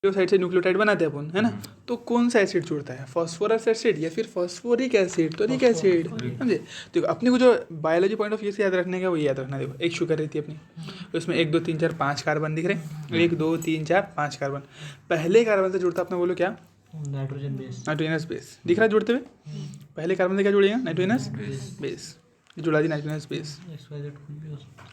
Side से nucleotide बनाते हैं अपन, है ना। तो कौन सा एसिड जुड़ता है, फास्फोरस एसिड या फिर फास्फोरिक एसिड, टॉनिक एसिड, समझे। देखो अपने को जो बायोलॉजी पॉइंट ऑफ व्यू से याद रखने का वो याद रखना। देखो एक शुगर रहती है अपनी, तो उसमें 1 2 3 4 5 कार्बन दिख रहे हैं, 1 2 3 4 5 कार्बन। पहले कार्बन से जुड़ता अपना बोलो क्या, नाइट्रोजनस बेस दिख रहा है जुड़ते हुए। पहले कार्बन से क्या जुड़ेगा, नाइट्रोजनस बेस, जुड़ा दी नाइट्रोजनस बेस।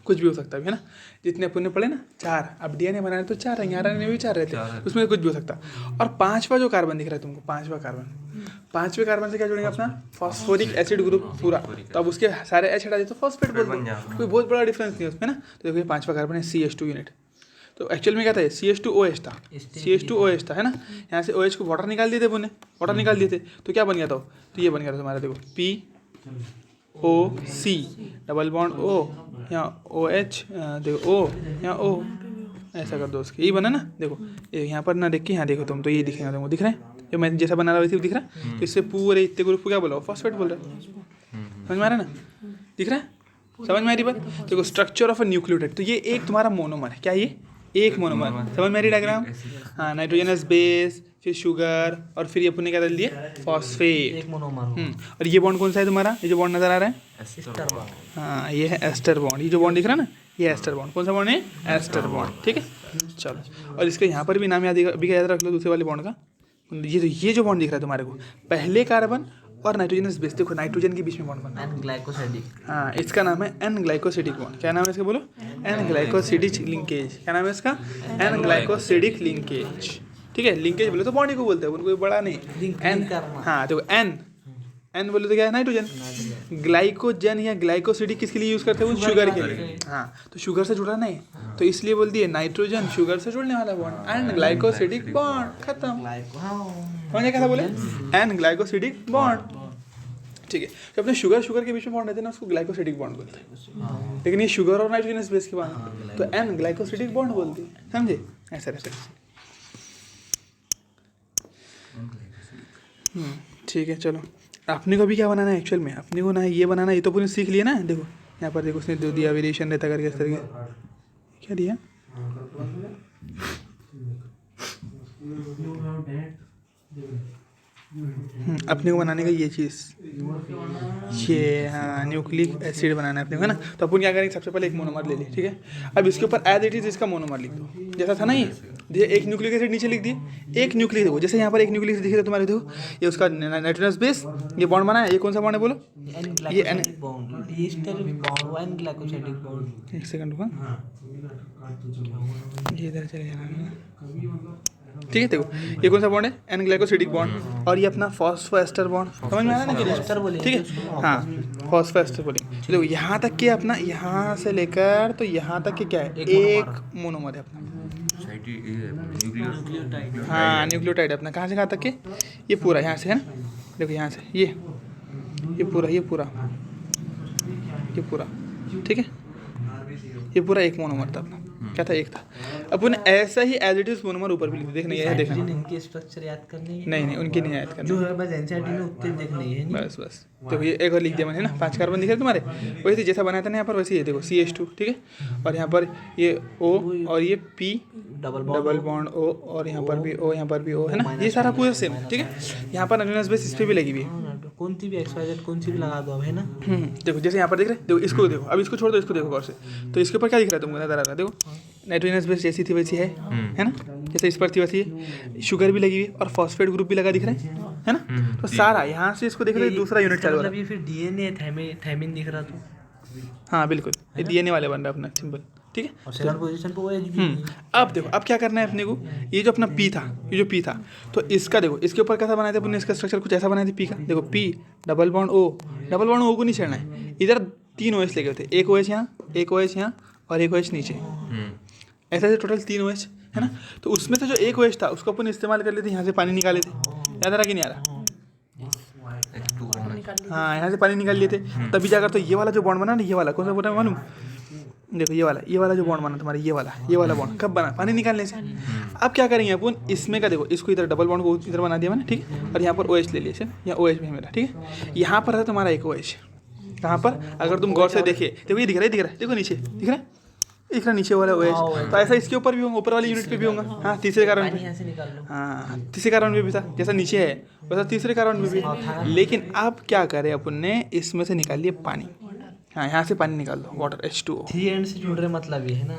कुछ भी हो सकता है ना, जितने अपन ने पढ़े ना 4, अब डीएनए बनाने तो 4 है, RNA भी 4 रहते हैं, उसमें कुछ भी हो सकता। और 5वां जो कार्बन दिख रहा है तुमको, 5वां कार्बन से क्या जुड़ेगा अपना, फास्फोरिक एसिड ग्रुप पूरा। तो अब उसके सारे एच हटा दे तो फॉस्फेट बोल दो, कोई बहुत बड़ा डिफरेंस नहीं है उसमें ना। तो देखो ये 5वां कार्बन है CH2 यूनिट। तो एक्चुअल में क्या था, CH2OH था, CH2OH था, है ना। यहाँ से OH को वाटर निकाल दिए थे अपने, वाटर निकाल दिए थे तो क्या बन गया था, तो ये बन गया था तुम्हारा, देखो POC डबल बॉन्ड O, यहाँ OH, देखो O, यहाँ O, ऐसा कर दो उसके, यही बना ना। देखो यहाँ पर ना देख के यहाँ देखो तुम, तो ये दिखेगा तुमको, दिख रहा है जो मैं जैसा बना रहा वैसे दिख रहा है। तो इससे पूरे इतने ग्रुप को क्या बोला, फॉस्फेट बोल रहा है। समझ में आ रहा है ना, दिख रहा है, समझ में आ रही बात। देखो स्ट्रक्चर ऑफ अ न्यूक्लियोटाइड, तो ये एक तुम्हारा मोनोमर है, क्या ये एक मोनोमर, समझ में आ रही डायग्राम। हाँ, नाइट्रोजनस बेस, फिर शुगर, और फिर ये अपने क्या डाल दिए, फॉस्फेट, एक मोनोमर। और ये बॉन्ड कौन सा है तुम्हारा, ये जो बॉन्ड नजर आ रहा है, हाँ ये है एस्टर बॉन्ड। ये जो बॉन्ड दिख रहा है ना, ये एस्टर बॉन्ड। कौन सा बॉन्ड है, एस्टर बॉन्ड, ठीक है। चलो, और इसके यहाँ पर भी नाम याद रख लो दूसरे वाले बॉन्ड का। ये जो बॉन्ड दिख रहा है तुम्हारे को, पहले कार्बन और नाइट्रोजनस बेस, देखो नाइट्रोजन के बीच में बॉन्ड बना है, ग्लाइकोसिडिक। हाँ, इसका नाम है एन ग्लाइकोसिडिक बॉन्ड। क्या नाम है इसका, बोलो, एन ग्लाइकोसिडिक लिंकेज। क्या नाम है इसका, एन ग्लाइकोसिडिक लिंकेज, ठीक है। लिंकेज बोले तो बॉन्ड ही को बोलते हैं, उनको बड़ा नहीं, एन। हाँ देखो एन बोले तो क्या है, नाइट्रोजन। ग्लाइकोजन या ग्लाइकोसिडिक किसके लिए यूज़ करते हैं, शुगर के लिए। हाँ, तो शुगर से जुड़ा नहीं, तो इसलिए बोल दिए नाइट्रोजन शुगर से जुड़ने वाला बॉन्ड, एन ग्लाइकोसिडिक बॉन्ड, खत्म। समझे कैसा बोले, एन ग्लाइकोसिडिक बॉन्ड, ठीक है। तो अपने शुगर के बीच में बॉन्ड रहते हैं ना, उसको ग्लाइकोसिडिक बॉन्ड बोलते हैं। लेकिन ये शुगर और नाइट्रोजनस बेस के बॉन्ड तो एन ग्लाइकोसिडिक बॉन्ड बोलते हैं, समझे, ऐसा रहता है। ठीक है, चलो अपने को भी क्या बनाना है एक्चुअल में, अपने को ना ये बनाना, ये तो पूरी सीख लिया ना। देखो यहाँ पर देखो उसने दो दिया, वेरिएशन रहता करके इस तरह क्या दिया, अपने को बनाने का ये चीज़, ये हाँ न्यूक्लिक एसिड बनाना है अपने को, है ना। तो अपन क्या करेंगे, सबसे पहले एक मोनोमर ले लिए, ठीक है। अब इसके ऊपर एज इट इज इसका मोनोमर लिख दो, जैसा था ना ये एक न्यूक्लिक एसिड नीचे लिख दिए, एक न्यूक्लिक देखो, जैसे यहाँ पर एक न्यूक्लिक दिख रहा है तुम्हारे, देखो ये उसका नाइट्रोजनस बेस, ये बॉन्ड बना है, ये कौन सा बॉन्ड है बोलो, ये एन, एक सेकंड रुको, ये इधर चले जाना, ठीक है। देखो ये कौन सा बॉन्ड है, एन ग्लाइकोसिडिक बॉन्ड, और ये अपना फॉस्फोएस्टर बॉन्ड, समझ में आ रहा है ना, ठीक है। हाँ, फॉस्फोएस्टर बोले। देखो यहाँ तक के अपना, यहाँ से लेकर तो यहाँ तक के क्या है, एक मोनोमर है अपना, हाँ न्यूक्लियोटाइड अपना। कहाँ से कहाँ तक के, ये पूरा यहाँ से है ना, देखो यहाँ से ये पूरा, ठीक है। ये पूरा एक मोनोमर था अपना, क्या था, एक था। अपन ऐसा ही एज इट इज मोनोमर ऊपर भी लिख देखना, ये देखना, इनके स्ट्रक्चर याद करने हैं, नहीं उनकी नहीं याद करना, जो है बस एनसीईआरटी में उतने देखने है, बस देखो ये एक और लिख दिया मैंने ना, 5 कार्बन दिख रहे तुम्हारे, वैसे जैसा बनाया था ना यहाँ पर, वैसे ये देखो CH2, ठीक है। और यहाँ पर ये O और ये P डबल बॉन्ड O, और यहाँ पर भी O, यहाँ पर भी O, है ना। ये सारा पूरा सेम, ठीक है। यहाँ पर नाइट्रोजनस बेस इस पर भी लगी हुई है, कौन सी भी XYZ कौन सी भी लगा दो अब, है ना। देखो जैसे यहाँ पर दिख रहे, देखो इसको देखो, अब इसको छोड़ दो, इसको देखो गौर से, तो इसके ऊपर क्या दिख रहा है तुमको, नजर आ रहा है, देखो नाइट्रोजनस बेस जैसी थी वैसी है ना, जैसे इस पर थी वैसी है, शुगर भी लगी हुई और फॉस्फेट ग्रुप भी लगा दिख रहा है ना। तो सारा यहाँ से इसको देख रहे हो, दूसरा यूनिट चालू हो रहा है, ये फिर डीएनए थायमिन दिख रहा तो, हाँ बिल्कुल, ये डीएनए वाले बन रहा है अपना सिंबल, ठीक है। और सेकंड पोजीशन पे OH भी है। अब देखो अब क्या करना है अपने को, ये जो अपना P था, ये जो P था, तो इसका देखो इसके ऊपर कैसा बनाया था अपने, इसका स्ट्रक्चर कुछ ऐसा बनाया था P का, देखो P डबल बॉन्ड O को नहीं छेड़ना है, इधर 3 OH लगे होते, एक OH यहाँ, एक OH यहाँ और एक OH नीचे, ऐसा से टोटल 3 OH है ना। तो उसमें से जो एक OH था उसको अपन इस्तेमाल कर लेते, यहाँ से पानी निकाले थे, याद आ रहा कि नहीं आ रहा, हाँ यहाँ से पानी निकाल लिए थे, तभी जाकर तो ये वाला जो बॉन्ड बना ना, ये वाला कौन सा बॉन्ड है मालूम, देखो ये वाला जो बॉन्ड बना तुम्हारा, ये वाला बॉन्ड कब बना, पानी निकालने से। अब क्या करेंगे अपन, इसमें का देखो, इसको इधर डबल बॉन्ड को इधर बना दिया मैंने, ठीक है। और यहाँ पर OH ले लिए, यहाँ OH भी है मेरा, ठीक है। यहाँ पर है तुम्हारा एक OH, कहाँ पर, अगर तुम गौर से देखिए, देखो ये दिख रहा है, देखो नीचे दिख रहा है, दिख रहा नीचे वाला OH, तो ऐसा इसके ऊपर भी होगा, ऊपर वाली यूनिट पे भी होगा। हाँ तीसरे कार्बन पे, यहाँ से निकाल लो। हाँ तीसरे कार्बन पे भी था, जैसा नीचे है वैसा तीसरे कार्बन पे भी है। लेकिन अब क्या करें अपन ने, इसमें से निकाल लिया पानी। हाँ यहाँ से पानी निकाल दो, वाटर H2O। 3 एंड से जुड़ रहे मतलब ये है ना।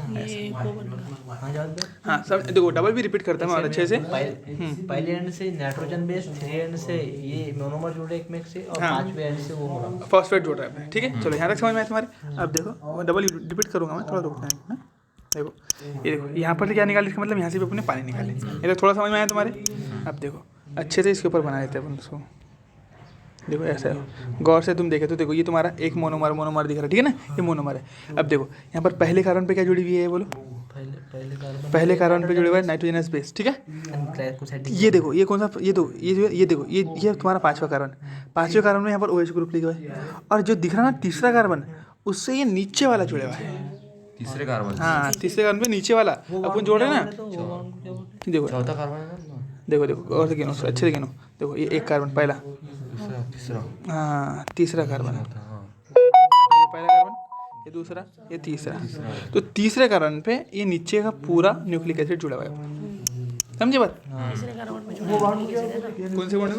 हाँ जान दो। हाँ सब देखो, डबल भी रिपीट करता हूँ और अच्छे से। पहले एंड से नाइट्रोजन बेस, 3 एंड से ये मोनोमर जुड़े एक में से, और हाँ। 5वें एंड से वो हो रहा। फॉस्फेट जोड़ रहा है, ठीक है। चलो यहाँ तक समझ में आया तुम्हारे। अब देखो डबल रिपीट करूँगा मैं, थोड़ा रुकना है। देखो ये देखो यहाँ पर क्या निकाले, इसका मतलब यहाँ से भी अपने पानी निकाले। ये तो थोड़ा समझ में आया तुम्हारे। अब देखो अच्छे से इसके ऊपर बना लेते हैं अपन उसको। देखो ऐसा है, गौर से तुम देखे तो देखो ये तुम्हारा एक मोनोमर दिख रहा है, ठीक है ना, ये मोनोमर है। अब देखो यहाँ पर पहले कार्बन पे क्या जुड़ी हुई है बोलो, पहले कार्बन पे जुड़े हुआ है नाइट्रोजनस बेस, ठीक है। ये देखो ये कौन सा, ये देखो ये तुम्हारा पांचवा कार्बन में यहाँ पर OH ग्रुप लिखा हुआ है। और जो दिख रहा ना तीसरा कार्बन, उससे ये नीचे वाला जुड़ा हुआ है, तीसरे कार्बन। हाँ तीसरे कार्बन पे नीचे वाला अपन जोड़ रहे हैं ना। देखो चौथा कार्बन है ना। देखो और से गिनो, अच्छे से गिनो। देखो ये एक कार्बन पहला, तीसरा। हाँ तीसरा कार्बन, ये पहला कार्बन, ये दूसरा, ये तीसरा। तो तीसरे कार्बन पे ये नीचे का पूरा न्यूक्लिक एसिड जुड़ा हुआ है, समझे बात। कौन से बॉन्ड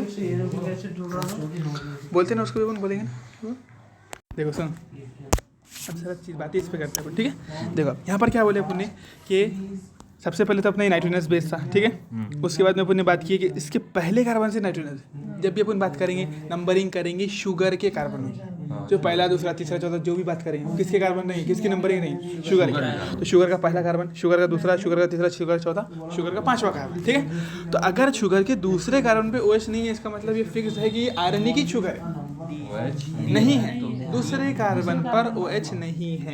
बोलते हैं ना, उसको भी कौन बोलेंगे ना। देखो सुन, अब सारा चीज़ बातें इस पे करते हैं, ठीक है। देखो यहाँ पर क्या बोले अपन ने कि सबसे पहले तो अपना नाइट्रोजनस बेस था, ठीक है। उसके बाद में अपन ने बात की कि इसके पहले कार्बन से नाइट्रोजनस, जब भी अपन बात करेंगे नंबरिंग करेंगे शुगर के कार्बन में, जो पहला दूसरा तीसरा चौथा जो भी बात करेंगे किसके कार्बन नहीं, किसकी नंबरिंग नहीं, शुगर की। तो शुगर का पहला कार्बन, शुगर का दूसरा, शुगर का तीसरा, शुगर का चौथा, शुगर का पांचवा कार्बन, ठीक है। तो अगर शुगर के दूसरे कार्बन पे OH नहीं है, इसका मतलब ये फिक्स है कि ये आयरन की शुगर है, नहीं है। दूसरे कार्बन पर OH नहीं है,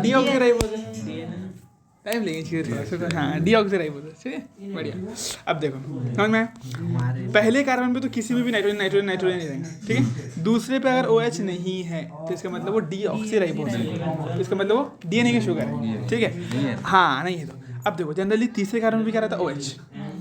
डीऑक्सीराइबोस टाइम लेंगे, हाँ डीऑक्सीराइबोस, ठीक है बढ़िया। अब देखो समझ में, पहले कार्बन पे तो किसी में भी नाइट्रोजन नहीं रहेंगे, ठीक है। दूसरे पे अगर OH नहीं है तो इसका मतलब वो डीऑक्सीराइबोस है, इसका मतलब वो DNA की शुगर है, ठीक है। हाँ नहीं है तो अब देखो जनरली तीसरे कार्बन पे क्या रहता है OH,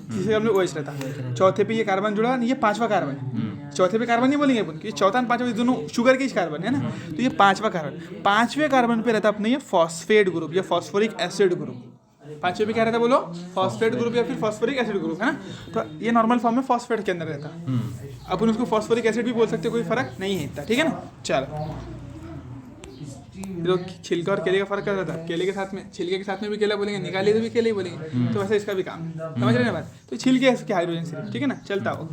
तीसरे कार्बन में OH रहता है। चौथे पे ये कार्बन जुड़ा, ये पांचवा कार्बन, चौथे पे कार्बन नहीं बोलेंगे अपन कि चौथा और पांचवा दोनों शुगर के कार्बन है ना। तो ये पांचवा कार्बन, पांचवें कार्बन पे रहता है अपने ये फॉस्फेट ग्रुप या फॉस्फोरिक एसिड ग्रुप। पांचवें पे क्या रहता है बोलो, फॉस्फेट ग्रुप या फिर फॉस्फोरिक एसिड ग्रुप, है ना। तो ये नॉर्मल फॉर्म में फॉस्फेट के अंदर रहता है, अपन उसको फॉस्फोरिक एसिड भी बोल सकते, कोई फर्क नहीं है, ठीक है ना। चलो तो छिलका और केले का फर्क क्या रहता है, केले के साथ में, छिलके के साथ में भी केला बोलेंगे, निकाले तो भी केले ही बोलेंगे। तो वैसे इसका भी काम, समझ रहे हैं बात। तो छिलके इसके हाइड्रोजन सिर्फ, ठीक है ना, चलता हो।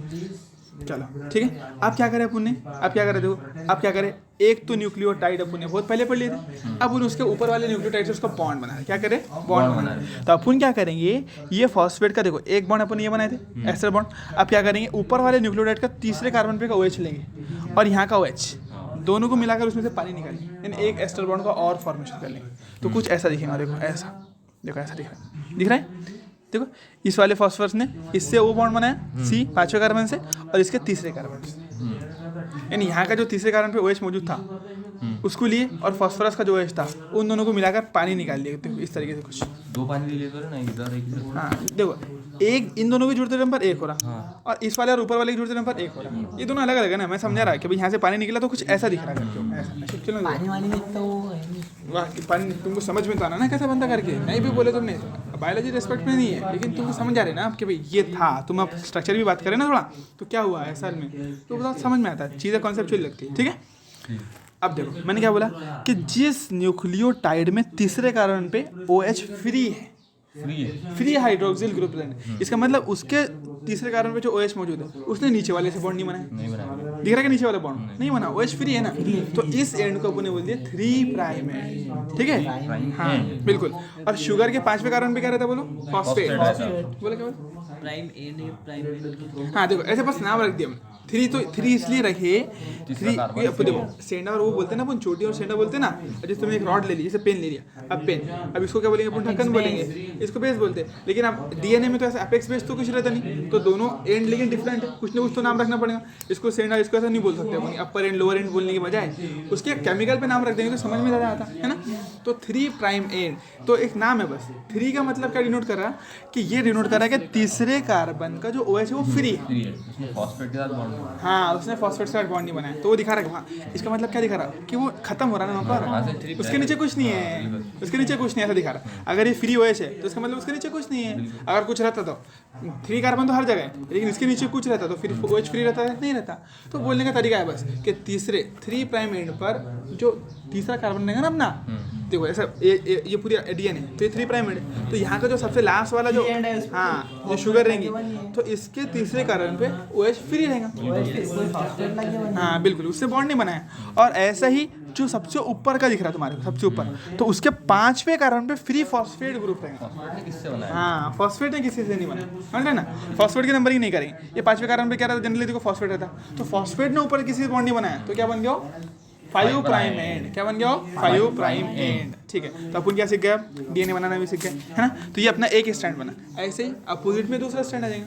चलो ठीक है, अब क्या करें अपन ने, अब क्या करें देखो, अब क्या करें, एक तो न्यूक्लियोटाइड अपन ने बहुत पहले पढ़ लिए थे, अब उन उसके ऊपर वाले न्यूक्लियोटाइड से उसका बॉन्ड बना है, क्या करें बॉन्ड बना है। तो अपन क्या करेंगे, ये फॉस्फेट का देखो एक बॉन्ड अपन ये बनाए थे एस्टर बॉन्ड। अब क्या करेंगे, ऊपर वाले न्यूक्लियोटाइड का तीसरे कार्बन पे का OH लेंगे और यहाँ का OH, दोनों को मिलाकर उसमें से पानी निकालेंगे, यानी एक एस्टर बॉन्ड का और फॉर्मेशन कर लेंगे। तो कुछ ऐसा दिखेगा, देखो ऐसा, देखो ऐसा दिख रहा है। देखो इस वाले फॉस्फोरस ने इससे वो बॉन्ड बनाया C पांचवें कार्बन से, और इसके तीसरे कार्बन से, यानी यहाँ का जो तीसरे कार्बन पे OH मौजूद था उसको लिए, और फॉस्फोरस का जो OH था उन दोनों को मिलाकर पानी निकाल लिया। देखो इस तरीके से कुछ दो पानी ले ना, इधर एक। हाँ देखो एक इन दोनों के जुड़ते टाइम पर एक हो रहा, और इस वाले और ऊपर वाले के जुड़ते टाइम पर एक हो रहा। ये दोनों अलग अलग है ना, मैं समझा रहा है कि भाई यहाँ से पानी निकला तो कुछ ऐसा दिख रहा करके, ऐसा चलो पानी वानी में तो वाह पानी तुमको समझ में तो आना ना कैसा बनता करके, नहीं भी बोले तुमने, बायोलॉजी रेस्पेक्ट में नहीं है, लेकिन तुम समझ जा रहे ना आपके भाई ये था। तुम अब स्ट्रक्चर भी बात करें ना थोड़ा, तो क्या हुआ है असल में, तो बहुत समझ में आता है, चीज़ें कॉन्सेप्चुअल लगती है, ठीक है। अब देखो मैंने क्या बोला कि जिस न्यूक्लियोटाइड में तीसरे कार्बन पे OH फ्री है, फ्री हाइड्रोक्सिल ग्रुप लेने, इसका मतलब उसके तीसरे कार्बन पे जो OH मौजूद है उसने नीचे वाले से बॉन्ड नहीं बनाया, दिख रहा है कि नीचे वाला बॉन्ड नहीं बना, OH फ्री है ना। तो इस एंड को अपने बोल दिया 3 प्राइम है, ठीक है हाँ बिल्कुल। और शुगर के पांचवें कार्बन पे क्या रहता है बोलो, फॉस्फेट, बोले क्या बोले प्राइम ए ने प्राइम। हाँ देखो ऐसे बस नाम रख दिया 3, तो 3 इसलिए रखे 3। देखो सेंडा और वो बोलते हैं ना अपन, छोटी और सेंडा बोलते हैं ना। जैसे तुमने एक रॉड ले ली, जैसे पेन ले लिया, अब पेन, अब इसको क्या बोलेंगे अपन, ढक्कन बोलेंगे, इसको बेस बोलते हैं। लेकिन अब DNA में तो ऐसा अपेक्स बेस तो कुछ रहता नहीं, तो दोनों एंड लेकिन डिफरेंट है, कुछ ना कुछ तो नाम रखना पड़ेगा। इसको सेंडा, इसको को ऐसा नहीं बोल सकते अपन, अपर एंड लोअर एंड बोलने के बजाय उसके केमिकल पे नाम रख देंगे तो समझ में ज़्यादा आता है ना। तो 3 प्राइम एंड तो एक नाम है बस। 3 का मतलब क्या डिनोट कर रहा है कि ये डिनोट कर रहा है कि तीसरे कार्बन का जो OH है वो फ्री है। उसमें फॉस्फेट के साथ बॉन्ड बना। हाँ, उसने फॉस्फेट के साथ बॉन्ड नहीं बनाया तो वो दिखा रहा है। हाँ, इसका मतलब क्या दिखा रहा है कि वो खत्म हो रहा है ना वहाँ पर, उसके नीचे कुछ नहीं है, उसके नीचे कुछ नहीं, ऐसा दिखा रहा है। अगर ये फ्री OH है तो इसका मतलब उसके नीचे कुछ नहीं है। अगर कुछ रहता तो 3 कार्बन तो हर जगह है, लेकिन इसके नीचे कुछ रहता तो फिर OH फ्री रहता है, नहीं रहता। तो बोलने का तरीका है बस कि तीसरे 3 प्राइम एंड पर जो तीसरा कार्बन रहेगा ना अपना, देखो ऐसा ये पूरी एडियन है तो ये 3 प्राइम एंड है, तो यहाँ का जो सबसे लास्ट वाला जो हाँ जो शुगर रहेंगी तो इसके तीसरे कार्बन पे OH फ्री रहेगा। हाँ बिल्कुल, उससे बॉन्ड नहीं बनाया। और ऐसा ही जो सबसे ऊपर का दिख रहा है तुम्हारे को, सबसे ऊपर, तो उसके 5वें कार्बन पे फ्री फॉस्फेट ग्रुप रहेगा। फॉस्फेट किससे बना है? हाँ, फॉस्फेट ने किसी से नहीं बना, समझ रहे ना। फॉस्फेट की नंबरिंग नहीं करेंगे। ये 5वें कार्बन पे क्या रहता है, जनरली देखो फॉस्फेट रहता, तो फॉस्फेट ने ऊपर किसी से बॉन्ड नहीं बनाया तो क्या बन गया 5 प्राइम एंड। क्या बन गया 5 प्राइम एंड। ठीक है, तो अपन क्या सीख गए, DNA बनाना भी सीख गए, है ना। तो ये अपना एक स्टैंड बना, ऐसे ही अपोजिट में दूसरा स्टैंड आ जाएगा,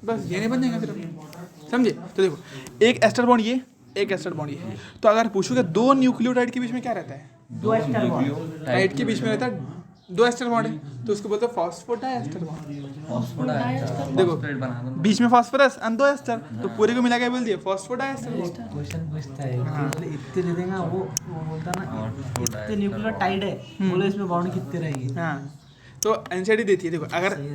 बस DNA बन जाएगा फिर अपना, समझे। तो देखो एक एस्टर बॉन्ड ये, एक एस्टर बॉन्ड ये। तो अगर पूछोगे 2 न्यूक्लियोटाइड के बीच में क्या रहता है, 2 एस्टर बॉन्ड टाइड के बीच में रहता है 2 एस्टर बॉन्ड है, तो उसको बोलते हैं फॉस्फोडाइएस्टर बॉन्ड। फॉस्फेट देखो बना दो। बीच में फॉस्फोरस और 2 एस्टर, तो पूरे को मिला के बोल दिया फॉस्फोडाइएस्टर बॉन्ड। क्वेश्चन पूछता है कि इतने दे देगा, वो बोलता ना इतने न्यूक्लियोटाइड है, बोले इसमें बॉन्ड कितने रहेंगे। हाँ, तो एनसीईआरटी देती है। देखो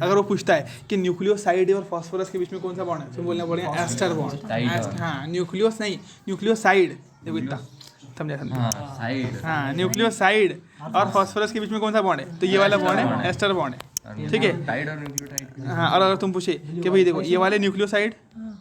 अगर वो पूछता है कि न्यूक्लियोसाइड और फास्फोरस के बीच में कौन सा बॉन्ड है, तो बोलना पड़ेगा एस्टर बॉन्ड। हाँ, न्यूक्लियोस नहीं, न्यूक्लियोसाइड। देखो इतना समझा। हाँ, साइड। हाँ, न्यूक्लियोसाइड और फास्फोरस के बीच में कौन सा बॉन्ड है, तो ये वाला बॉन्ड है एस्टर बॉन्ड है, ठीक है। टाइड और न्यूक्लियोटाइड। हाँ, और अगर तुम पूछे कि भाई देखो ये वाले न्यूक्लियोसाइड,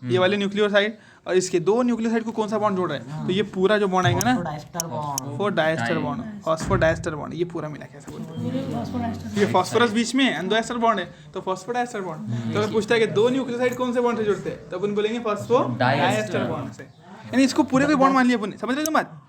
ये वाले न्यूक्लियोसाइड और इसके 2 न्यूक्लियोसाइड को कौन सा बॉन्ड जोड़ रहा है, तो ये पूरा जो बॉन्ड आएगा ना फॉस्फोडाइएस्टर बॉन्ड, फॉस्फोडाइएस्टर बॉन्ड, ये पूरा मिला के ऐसा बोलते हैं। ये फास्फोरस बीच में है, 2 एस्टर बॉन्ड है तो फॉस्फोडाइएस्टर बॉन्ड। तो अगर पूछता है कि 2 न्यूक्लियोसाइड कौन से बॉन्ड से जुड़ते हैं, तो अपन बोलेंगे फॉस्फोडाइएस्टर बॉन्ड से। यानी इसको पूरे को बॉन्ड मान लिया अपन, समझ रहे हो बात।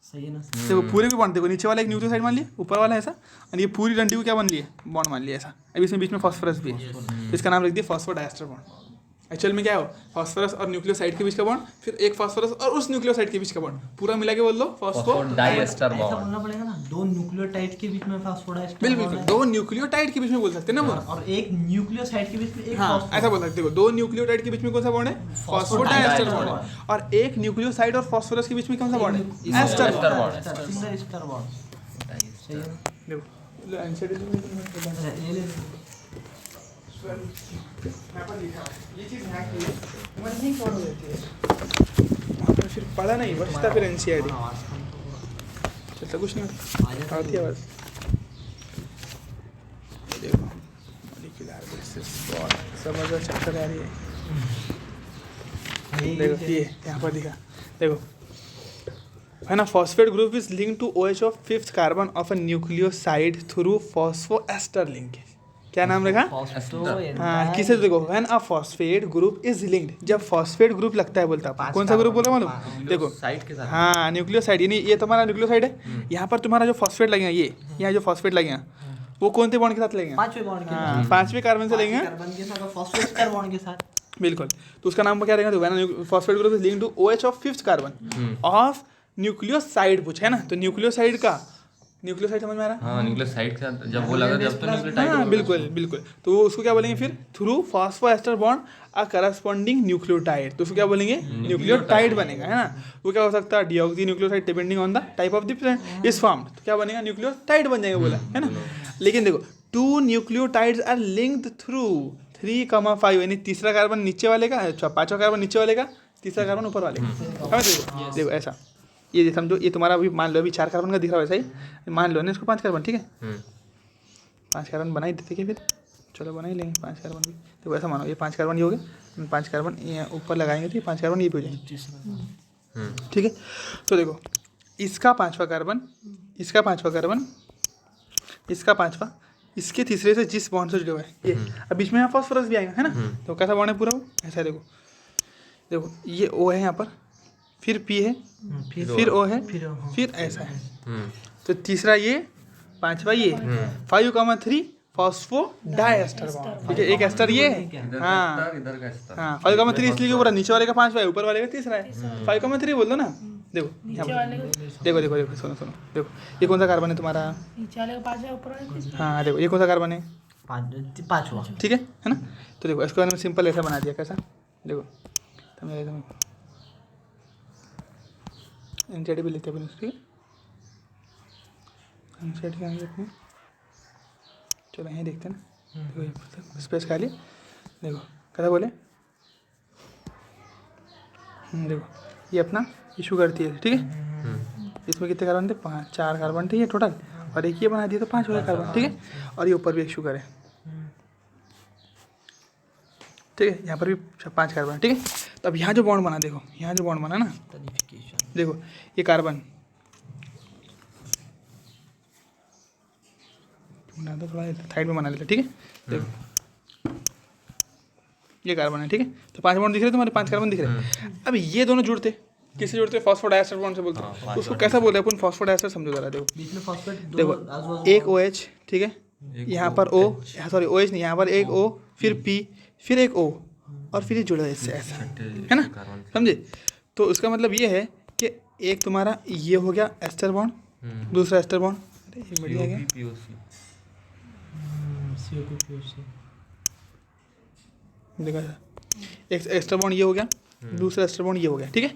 सही है ना। देखो पूरे को बॉन्ड, देखो नीचे वाला एक न्यूक्लियोसाइड मान लिया, ऊपर वाला ऐसा, और ये पूरी डंडी को क्या मान लिया, बॉन्ड मान लिया ऐसा। अभी इसमें बीच में फॉस्फोरस भी है, तो इसका नाम रख दिया फॉस्फोडाइएस्टर बॉन्ड। एक्चुअल में क्या हो, फॉस्फोरस और न्यूक्लियोसाइड के बीच का बॉन्ड, फिर एक फॉस्फोरस और उस न्यूक्लियोसाइड के बीच का बॉन्ड, पूरा मिला के बोल दो फॉस्फोडाइएस्टर ऐसा बॉन्ड। बोलना पड़ेगा ना, 2 न्यूक्लियोटाइड के बीच में फॉस्फोडाइएस्टर बिल्कुल, 2 न्यूक्लियोटाइड के बीच में बोल सकते हैं ना वो। और एक न्यूक्लियोसाइड के बीच में एक हाँ, ऐसा बोल सकते हो। 2 न्यूक्लियोटाइड के बीच में कौन सा बॉन्ड है, फॉस्फोडाइएस्टर बॉन्ड है। और एक न्यूक्लियोसाइड और फास्फोरस के बीच में कौन सा बॉन्ड है, ester bond. Single ester bond. सही है ना। देखो लो एनसीईआरटी में ये ले ये चीज यहाँ की है, हमारी नहीं कवर हो जाती है, वहाँ पर फिर पढ़ा नहीं बचता फिर एनसीईआरटी चलता कुछ नहीं होता, आती है बस। देखो मॉलिक्यूलर बेसिस बहुत समझ चक्कर आ रही है। देखो ये यहाँ पर दिखा, देखो है ना, phosphate group is link to OH of 5th carbon of a nucleoside through phosphoester linkage. क्या नाम रखा, हाँ किसे, देखो when a phosphate group is linked, जब फॉस्फेट ग्रुप लगता है बोलता है, कौन सा ग्रुप बोला मालूम, देखो साइड के साथ। हाँ न्यूक्लियोसाइड, यानी ये तुम्हारा न्यूक्लियोसाइड है, यहाँ पर तुम्हारा जो फॉस्फेट लगेगा, ये यहाँ जो फॉस्फेट लगेगा वो कौन से बॉन्ड के साथ लगेगा, 5वें बॉन्ड के हाँ 5वें कार्बन से लगेगा, कार्बन के साथ, फॉस्फोएस्टर बॉन्ड के साथ। बिल्कुल। तो उसका नाम क्या रहेगा, when phosphate group is linked to OH of 5th carbon of nucleoside पूछा है ना, तो न्यूक्लियोसाइड का, न्यूक्लियोसाइड समझ में आ रहा है, हाँ, न्यूक्लियोसाइड के साथ जब वो लगा जब तो न्यूक्लियोटाइड। हाँ बिल्कुल बिल्कुल। तो उसको क्या बोलेंगे फिर, थ्रू फॉस्फोएस्टर बॉन्ड अ करस्पॉन्डिंग न्यूक्लियोटाइड, तो उसको क्या बोलेंगे, न्यूक्लियोटाइड बनेगा, है ना। वो क्या हो सकता है, deoxy nucleoside depending on the type of the is formed, तो क्या बनेगा, न्यूक्लियोटाइड बन जाएगा बोला है ना। लेकिन देखो 2 न्यूक्लियोटाइड्स आर लिंक्ड थ्रू 3,5, यानी तीसरा कार्बन नीचे वाले का, 5वां कार्बन नीचे वाले का, तीसरा कार्बन ऊपर वाले का, समझ देखो ऐसा। ये समझो, ये तुम्हारा अभी मान लो अभी 4 कार्बन का दिख रहा है, वैसा ही मान लो ना इसको 5 कार्बन, ठीक है 5 कार्बन बना ही देते क्या, फिर चलो बना ही लेंगे 5 कार्बन भी। तो वैसा मानो ये 5 कार्बन ये हो गए, 5 कार्बन ये ऊपर लगाएंगे तो ये 5 कार्बन ये भी हो जाएंगे, ठीक है। तो देखो इसका 5वां कार्बन, इसका 5वां कार्बन, इसका 5वां, इसके तीसरे से जिस बॉन्ड से जुड़े हुए हैं ये, अब बीच में यहाँ फॉस्फोरस भी आएगा, है ना। तो कैसा बॉन्ड है पूरा वो, ऐसा है। देखो देखो ये O है यहाँ पर, फिर P है, फिर O है, फिर ऐसा है। तो तीसरा ये, 5वां ये, 5,3 फॉस्फोडाइएस्टर बॉन्ड, ठीक है। एक एस्टर ये है, इधर हाँ का एस्टर, इधर का एस्टर। हाँ 5,3 इसलिए ऊपर नीचे वाले का 5 है, ऊपर वाले का तीसरा है। 5,3 बोल दो ना। देखो यहाँ पर देखो देखो देखो सुनो सुनो देखो, ये कौन सा कार्बन है तुम्हारा? नीचे वाले का 5 है, ऊपर वाले का 3। हाँ देखो ये कौन सा कार्बन है? पांचवा। ठीक है ना। तो देखो इसको मैंने सिंपल ऐसा बना दिया, कैसा? देखो तो मेरे एकदम एनसीईआरटी भी लेते हैं, ठीक है। एनसीईआरटी कहाँ देखते हैं, चलो यहीं देखते हैं ना। देखो स्पेस खाली, देखो कैसा बोले। देखो ये अपना इशू करती है, ठीक है। इसमें कितने कार्बन थे? 4 कार्बन थे ये टोटल, और एक ये बना दिया तो 5 हो गए कार्बन, ठीक है। और ये ऊपर भी एक शुगर है, ठीक है। यहाँ पर भी 5 कार्बन, ठीक है। तो अब यहाँ जो बॉन्ड बना, देखो यहाँ जो बॉन्ड बना ना, देखो ये कार्बन बना दो, थोड़ा साइड में बना लेते, ठीक है। देखो ये कार्बन है, ठीक है। तो 5 बॉन्ड दिख रहे तुम्हारे, 5 कार्बन दिख रहे हैं। अब ये दोनों जुड़ते, किससे जुड़ते? फॉस्फोडाइएस्टर बॉन्ड से बोलते हैं। उसको कैसा बोलते हैं अपन? फॉस्फोडाइएस्टर समझो जरा। देखो बीच में फॉस्फेट देखो एक OH, ठीक है। यहाँ पर O, सॉरी OH नहीं, यहाँ पर एक O, फिर P, फिर एक O, और फिर ये जुड़ा है इससे ऐसा, है ना, समझे। तो उसका मतलब ये है कि एक तुम्हारा ये हो गया एस्टर बॉन्ड, दूसरा एस्टर बॉन्ड, अरे ये बढ़िया गया, देखा एक एस्टर बॉन्ड ये हो गया, दूसरा एस्टर बॉन्ड ये हो गया, ठीक है।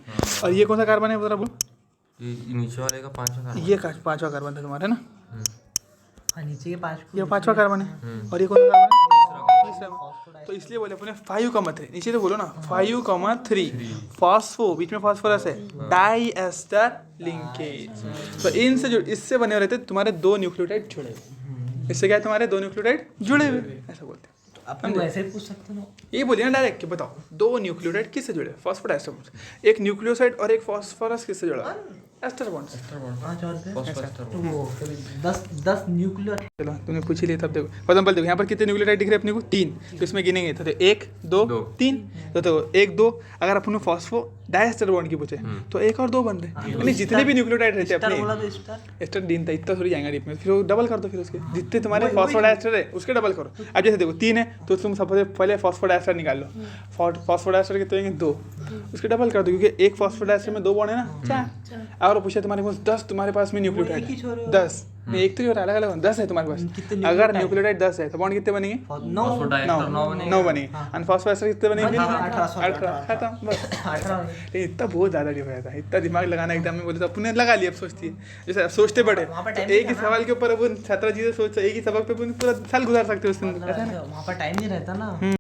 और ये कौन सा कार्बन है बता बोलो? नीचे वाले का 5वां कार्बन। ये 5वां कार्बन था तुम्हारा, है ना। हाँ, नीचे के 5 ये 5वां कार्बन है, और ये कौन सा कार्बन है? तीसरा। तो इसलिए बोले अपने 5,3, नीचे तो बोलो ना 5,3 फॉस्फो, बीच में फास्फोरस है, डाइएस्टर लिंकेज। तो इनसे जो इससे बने हुए रहते तुम्हारे 2 न्यूक्लियोटाइड जुड़े हुए। इससे क्या है? तुम्हारे 2 न्यूक्लियोटाइड जुड़े हुए, ऐसा बोलते हैं। अपन वैसे ही पूछ सकते हो। ये बोलिए ना डायरेक्ट कि बताओ 2 न्यूक्लियोटाइड किससे जुड़े? Phosphodiester bond. एक न्यूक्लियोसाइड और एक फास्फोरस किससे जुड़ा? एस्टर बॉन्ड से। 5 और थे तो वो 10 न्यूक्लियर। चलो तुमने पूछ ही लिया, तब देखो फॉर देखो यहाँ पर कितने न्यूक्लियोटाइड दिख रहे हैं अपने को? 3। तो इसमें गिनेंगे तो 1 2 3, तो 1 2। अगर अपन फॉस्फो डाइएस्टर बॉन्ड की पूछे तो 1 और 2 बन रहे, यानी जितने भी न्यूक्लियोटाइड रहते हैं बोला अपने तो स्टार एस्टर दिन था इतना थोड़ी जाएगा डीप में, फिर वो डबल कर दो, फिर उसके जितने तुम्हारे फॉस्फोडाइएस्टर है उसके डबल करो। अब जैसे देखो 3 है तो तुम सबसे पहले फॉस्फोडाइएस्टर निकाल लो, फॉस्फोडाइएस्टर कितने होंगे? 2, उसके डबल कर दो, क्योंकि एक फॉस्फोडाइएस्टर में 2 बॉन्ड है ना, 4। अगर पूछे तुम्हारे पास 10 तुम्हारे पास में न्यूक्लियोटाइड है, 10 नहीं, एक तो नहीं हो रहा, अलग अलग 10 है तुम्हारे पास। अगर न्यूक्लियोटाइड 10 है तो बॉन्ड कितने बनेंगे? 9 बनेंगे। अनफॉस्फोडाइएस्टर कितने बनेंगे? 18 खत्म बस। 18 लेकिन इतना बहुत ज़्यादा डिफरेंस था, इतना दिमाग लगाना एकदम में बोले तो अपने लगा लिया। अब सोचती है जैसे अब सोचते बड़े, तो एक ही सवाल के ऊपर अपन 17 चीज़ें सोच, एक ही सबक पे अपन पूरा साल गुजार सकते हो उसके अंदर, ऐसा है ना। वहाँ पर टाइम नहीं रहता ना।